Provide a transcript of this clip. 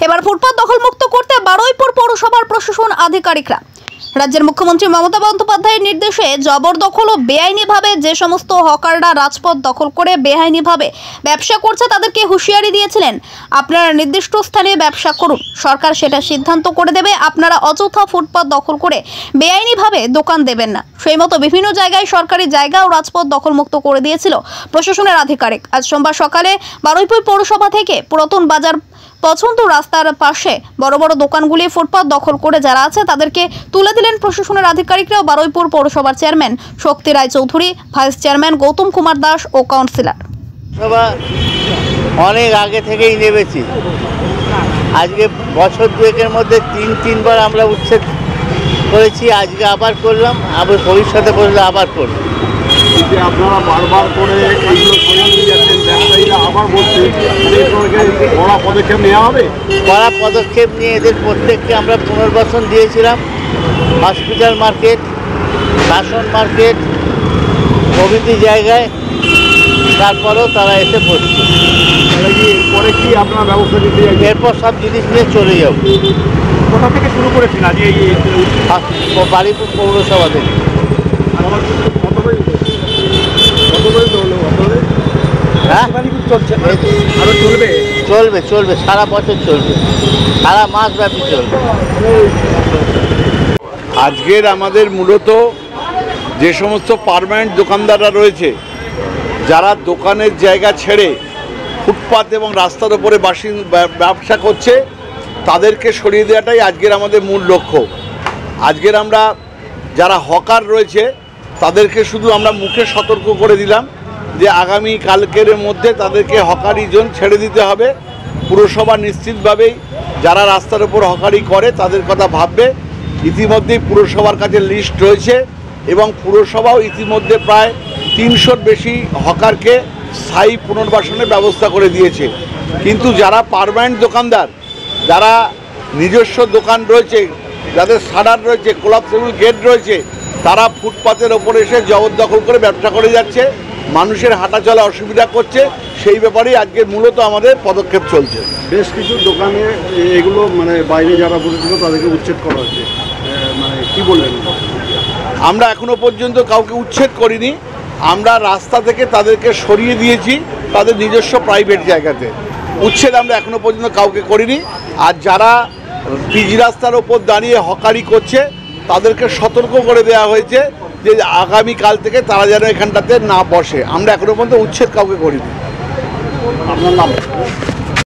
এবার ফুটপাত দখলমুক্ত করতে বারুইপুর পৌরসভার প্রশাসন আধিকারিকরা। রাজ্যের মুখ্যমন্ত্রী মমতা বন্দ্যোপাধ্যায়ের নির্দেশে জবরদখল ও বেআইনিভাবে যে সমস্ত হকাররা রাজপথ দখল করে বেআইনিভাবে ব্যবসা করছে তাদেরকে হুঁশিয়ারি দিয়েছিলেন, আপনারা নির্দিষ্ট স্থানে ব্যবসা করুন, সরকার সেটা সিদ্ধান্ত করে দেবে, আপনারা অযথা ফুটপাত দখল করে বেআইনিভাবে দোকান দেবেন না। সেই মতো বিভিন্ন জায়গায় সরকারি জায়গা ও রাজপথ দখলমুক্ত করে দিয়েছিল প্রশাসনের আধিকারিক। আজ সোমবার সকালে বারুইপুর পৌরসভা থেকে পুরাতন বাজার পছন্দ রাস্তার পাশে বড় বড় দোকানগুলি ফুটপাত দখল করে যারা আছে তাদেরকে তুলে দিলেন প্রশাসনের আধিকারিকরা। বারুইপুর পৌরসভার চেয়ারম্যান শক্তি রায় চৌধুরী, ভাইস চেয়ারম্যান গৌতম কুমার দাস ও কাউন্সিলর। অনেক আগে থেকেই নেমেছি, আজকে বছর দুয়েকের মধ্যে তিনবার আমরা উচ্ছেদ করেছি, আজকে আবার করলাম, আবার ভবিষ্যতে করলে আবার করব। আপনারা বারবার করে এইগুলো করে নিয়ে যাচ্ছেন, ব্যবসায়ীরা আবার বলছে কড়া পদক্ষেপ নেওয়া হবে। কড়া পদক্ষেপ নিয়ে এদের প্রত্যেককে আমরা পুনর্বাসন দিয়েছিলাম। হসপিটাল মার্কেট, বাসন মার্কেট প্রভৃতি জায়গায়, তারপরেও তারা এসে পড়ছে। এরপরে কি আপনারা ব্যবস্থা নিতে যাচ্ছেন? এরপর সব জিনিস নিয়ে চলে যাব। কোথা থেকে শুরু করেছেন আজ এই বারুইপুর পৌরসভা থেকে? হ্যাঁ, চলবে চলবে সারা বছর চলবে, সারা মাস ব্যাপী চলবে। আজকের আমাদের মূলত যে সমস্ত পার্মানেন্ট দোকানদাররা রয়েছে, যারা দোকানের জায়গা ছেড়ে ফুটপাত এবং রাস্তার উপরে ব্যবসা করছে, তাদেরকে সরিয়ে দেওয়াটাই আজকের আমাদের মূল লক্ষ্য। আজকের আমরা যারা হকার রয়েছে তাদেরকে শুধু আমরা মুখে সতর্ক করে দিলাম যে আগামী কালকের মধ্যে তাদেরকে হকারি জোন ছেড়ে দিতে হবে। পুরসভা নিশ্চিতভাবেই যারা রাস্তার উপর হকারি করে তাদের কথা ভাববে। ইতিমধ্যেই পুরসভার কাছে লিস্ট রয়েছে এবং পুরসভাও ইতিমধ্যে প্রায় 300-র বেশি হকারকে স্থায়ী পুনর্বাসনের ব্যবস্থা করে দিয়েছে। কিন্তু যারা পার্মানেন্ট দোকানদার, যারা নিজস্ব দোকান রয়েছে, যাদের শাটার রয়েছে, কোলাপসেবল গেট রয়েছে, তারা ফুটপাতের ওপরে এসে জবরদখল করে ব্যবসা করে যাচ্ছে, মানুষের হাঁটা চলা অসুবিধা করছে। সেই ব্যাপারেই আজকে মূলত আমাদের পদক্ষেপ চলছে। বেশ কিছু দোকানে এগুলো বাইরে যারা বসেছিল তাদেরকে উচ্ছেদ করা হয়েছে, কি বললেন? আমরা এখনো পর্যন্ত কাউকে উচ্ছেদ করিনি, আমরা রাস্তা থেকে তাদেরকে সরিয়ে দিয়েছি তাদের নিজস্ব প্রাইভেট জায়গাতে। উচ্ছেদ আমরা এখনো পর্যন্ত কাউকে করিনি। আর যারা পিচ রাস্তার ওপর দাঁড়িয়ে হকারি করছে তাদেরকে সতর্ক করে দেওয়া হয়েছে যে আগামীকাল থেকে তারা যেন এখানটাতে না বসে। আমরা এখনো পর্যন্ত উচ্ছেদ কাউকে করিনি। আপনার নাম?